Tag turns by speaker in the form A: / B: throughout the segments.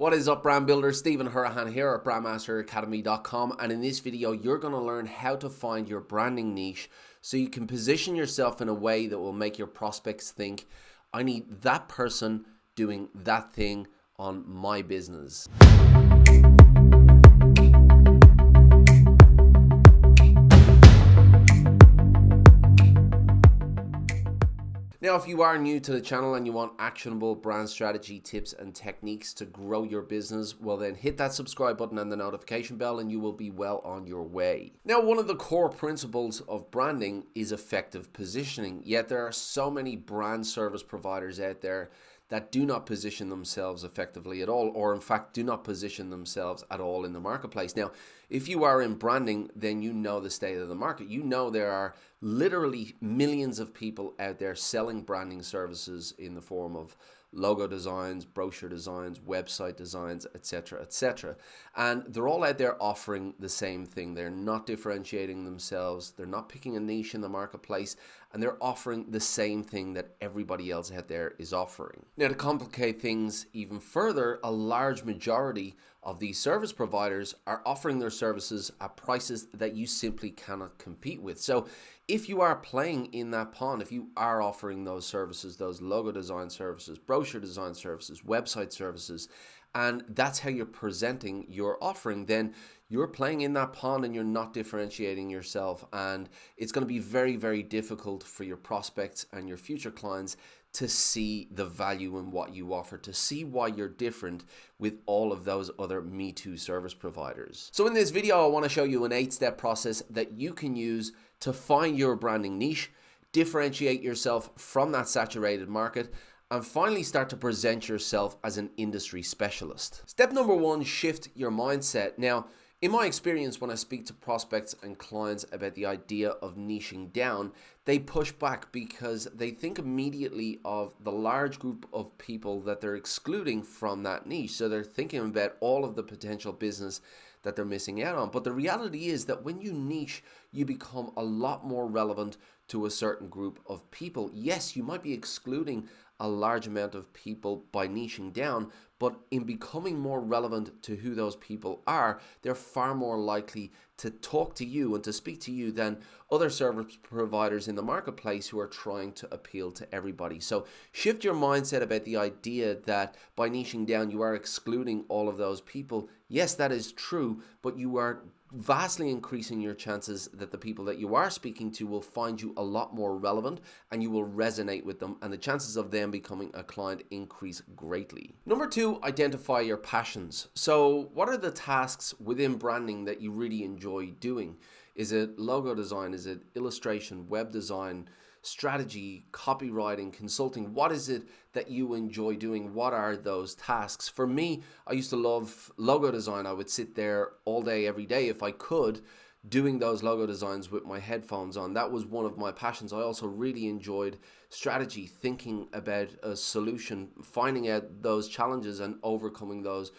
A: What is up, brand builder? Stephen Hurahan here at BrandMasterAcademy.com, and in this video you're going to learn how to find your branding niche so you can position yourself in a way that will make your prospects think, I need that person doing that thing on my business. Now, if you are new to the channel and you want actionable brand strategy tips and techniques to grow your business, well then hit that subscribe button and the notification bell and you will be well on your way. Now, one of the core principles of branding is effective positioning, yet there are so many brand service providers out there that do not position themselves effectively at all, or in fact do not position themselves at all in the marketplace. Now, if you are in branding, then you know the state of the market. You know there are literally millions of people out there selling branding services in the form of logo designs, brochure designs, website designs, etc., etc. And they're all out there offering the same thing. They're not differentiating themselves. They're not picking a niche in the marketplace, and they're offering the same thing that everybody else out there is offering. Now, to complicate things even further, a large majority of these service providers are offering their services at prices that you simply cannot compete with. So if you are playing in that pond, if you are offering those services, those logo design services, brochure design services, website services, and that's how you're presenting your offering, then you're playing in that pond and you're not differentiating yourself. And it's going to be very, very difficult for your prospects and your future clients to see the value in what you offer, to see why you're different with all of those other Me Too service providers. So in this video, I want to show you an 8-step process that you can use to find your branding niche, differentiate yourself from that saturated market, and finally start to present yourself as an industry specialist. Step number 1, shift your mindset. Now, in my experience, when I speak to prospects and clients about the idea of niching down, they push back because they think immediately of the large group of people that they're excluding from that niche. So they're thinking about all of the potential business that they're missing out on. But the reality is that when you niche, you become a lot more relevant to a certain group of people. Yes, you might be excluding a large amount of people by niching down, but in becoming more relevant to who those people are, they're far more likely to talk to you and to speak to you than other service providers in the marketplace who are trying to appeal to everybody. So shift your mindset about the idea that by niching down, you are excluding all of those people. Yes, that is true, but you are vastly increasing your chances that the people that you are speaking to will find you a lot more relevant and you will resonate with them, and the chances of them becoming a client increase greatly. Number 2, identify your passions. So what are the tasks within branding that you really enjoy doing? Is it logo design? Is it illustration, web design, strategy, copywriting, consulting? What is it that you enjoy doing? What are those tasks? For me, I used to love logo design. I would sit there all day, every day, if I could, doing those logo designs with my headphones on. That was one of my passions. I also really enjoyed strategy, thinking about a solution, finding out those challenges and overcoming those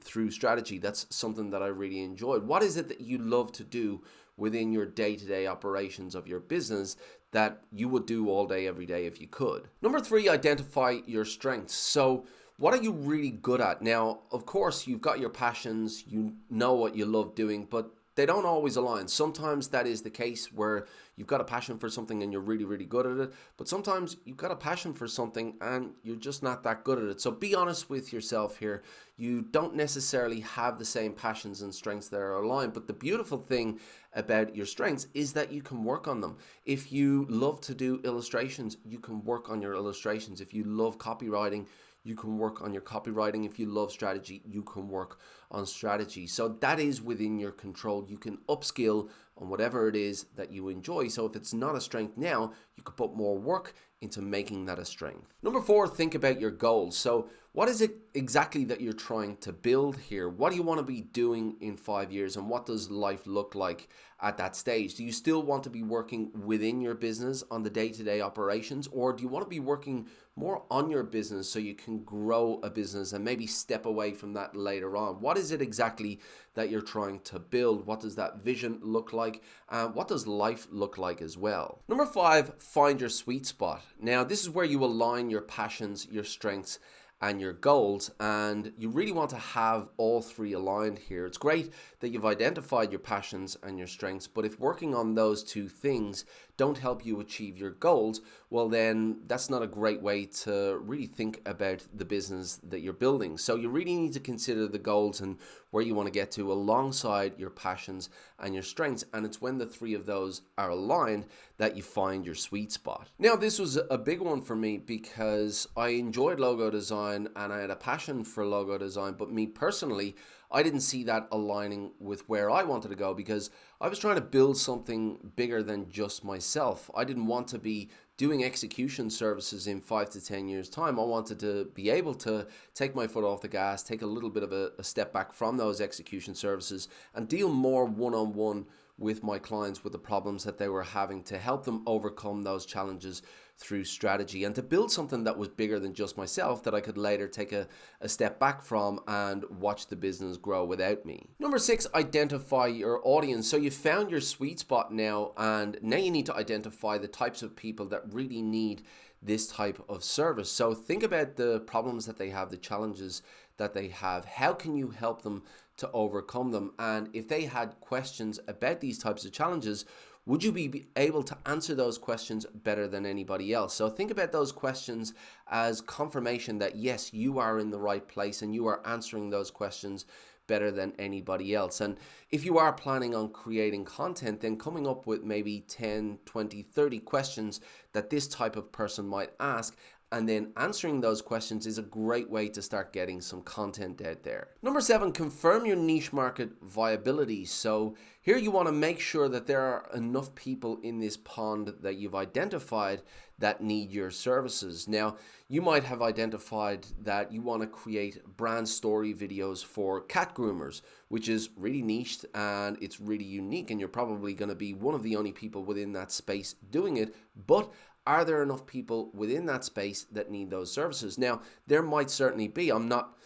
A: through strategy. That's something that I really enjoyed. What is it that you love to do within your day-to-day operations of your business that you would do all day, every day if you could? Number 3, identify your strengths. So what are you really good at? Now, of course, you've got your passions, you know what you love doing, but they don't always align. Sometimes that is the case where you've got a passion for something and you're really, really good at it. But sometimes you've got a passion for something and you're just not that good at it. So be honest with yourself here. You don't necessarily have the same passions and strengths that are aligned. But the beautiful thing about your strengths is that you can work on them. If you love to do illustrations, you can work on your illustrations. If you love copywriting, you can work on your copywriting. If you love strategy, you can work on strategy. So that is within your control. You can upskill on whatever it is that you enjoy. So if it's not a strength now, you could put more work into making that a strength. Number 4, think about your goals. So what is it exactly that you're trying to build here? What do you want to be doing in 5 years, and what does life look like at that stage? Do you still want to be working within your business on the day-to-day operations, or do you want to be working more on your business so you can grow a business and maybe step away from that later on? What is it exactly that you're trying to build? What does that vision look like? What does life look like as well? Number 5, find your sweet spot. Now, this is where you align your passions, your strengths, and your goals, and you really want to have all three aligned here. It's great that you've identified your passions and your strengths, but if working on those two things don't help you achieve your goals, well then that's not a great way to really think about the business that you're building. So you really need to consider the goals and where you want to get to alongside your passions and your strengths, and it's when the three of those are aligned that you find your sweet spot. Now, this was a big one for me because I enjoyed logo design and I had a passion for logo design, but me personally, I didn't see that aligning with where I wanted to go because I was trying to build something bigger than just myself. I didn't want to be doing execution services in 5 to 10 years time. I wanted to be able to take my foot off the gas, take a little bit of a step back from those execution services and deal more one-on-one with my clients with the problems that they were having, to help them overcome those challenges through strategy, and to build something that was bigger than just myself that I could later take a step back from and watch the business grow without me. Number 6, identify your audience. So you found your sweet spot now, and now you need to identify the types of people that really need this type of service. So think about the problems that they have, the challenges that they have. How can you help them to overcome them? And if they had questions about these types of challenges, would you be able to answer those questions better than anybody else? So think about those questions as confirmation that yes, you are in the right place and you are answering those questions better than anybody else. And if you are planning on creating content, then coming up with maybe 10, 20, 30 questions that this type of person might ask, and then answering those questions is a great way to start getting some content out there. Number 7, confirm your niche market viability. So here you want to make sure that there are enough people in this pond that you've identified that need your services. Now, you might have identified that you want to create brand story videos for cat groomers, which is really niched and it's really unique, and you're probably going to be one of the only people within that space doing it. But are there enough people within that space that need those services? Now, there might certainly be. I'm not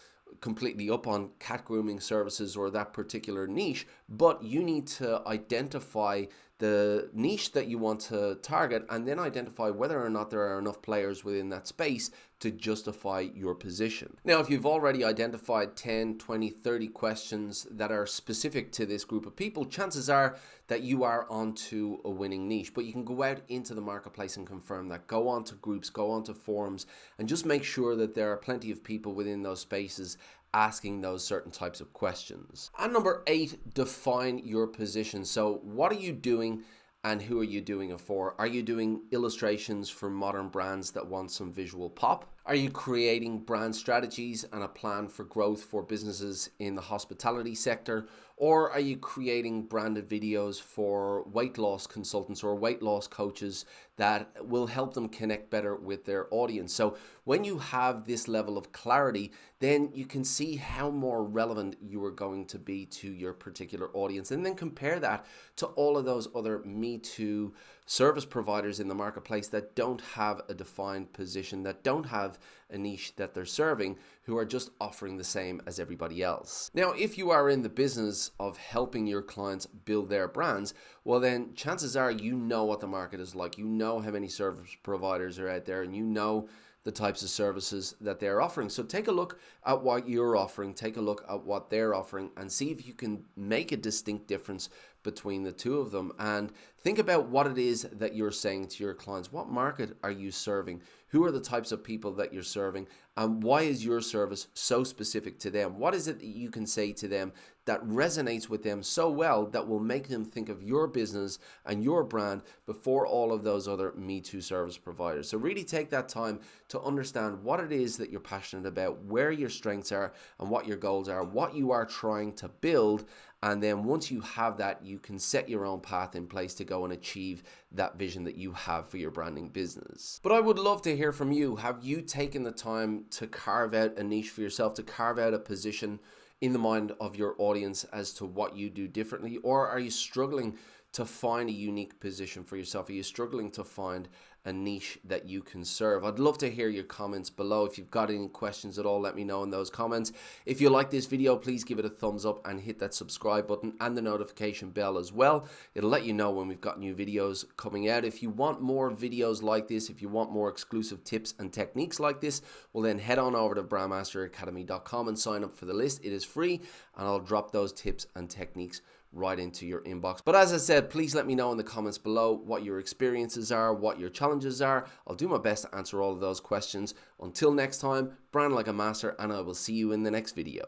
A: completely up on cat grooming services or that particular niche, but you need to identify the niche that you want to target and then identify whether or not there are enough players within that space to justify your position. Now, if you've already identified 10, 20, 30 questions that are specific to this group of people, chances are that you are onto a winning niche. But you can go out into the marketplace and confirm that. Go on to groups, go on to forums, and just make sure that there are plenty of people within those spaces asking those certain types of questions. And number 8, define your position. So what are you doing and who are you doing it for? Are you doing illustrations for modern brands that want some visual pop? Are you creating brand strategies and a plan for growth for businesses in the hospitality sector? Or are you creating branded videos for weight loss consultants or weight loss coaches that will help them connect better with their audience? So when you have this level of clarity, then you can see how more relevant you are going to be to your particular audience, and then compare that to all of those other Me Too service providers in the marketplace that don't have a defined position, that don't have a niche that they're serving, who are just offering the same as everybody else. Now, if you are in the business of helping your clients build their brands, well then chances are you know what the market is like, you know how many service providers are out there, and you know the types of services that they're offering. So take a look at what you're offering, take a look at what they're offering, and see if you can make a distinct difference between the two of them. And think about what it is that you're saying to your clients. What market are you serving? Who are the types of people that you're serving? And why is your service so specific to them? What is it that you can say to them that resonates with them so well that will make them think of your business and your brand before all of those other Me Too service providers? So really take that time to understand what it is that you're passionate about, where your strengths are and what your goals are, what you are trying to build. And then once you have that, you can set your own path in place to go and achieve that vision that you have for your branding business. But I would love to hear from you. Have you taken the time to carve out a niche for yourself, to carve out a position in the mind of your audience as to what you do differently? Or are you struggling to find a unique position for yourself? Are you struggling to find a niche that you can serve. I'd love to hear your comments below. If you've got any questions at all, let me know in those comments. If you like this video, please give it a thumbs up and hit that subscribe button and the notification bell as well. It'll let you know when we've got new videos coming out. If you want more videos like this, if you want more exclusive tips and techniques like this, well then head on over to BrandMasterAcademy.com and sign up for the list. It is free, and I'll drop those tips and techniques right into your inbox. But as I said, please let me know in the comments below what your experiences are, what your challenges are. I'll do my best to answer all of those questions. Until next time, brand like a master, and I will see you in the next video.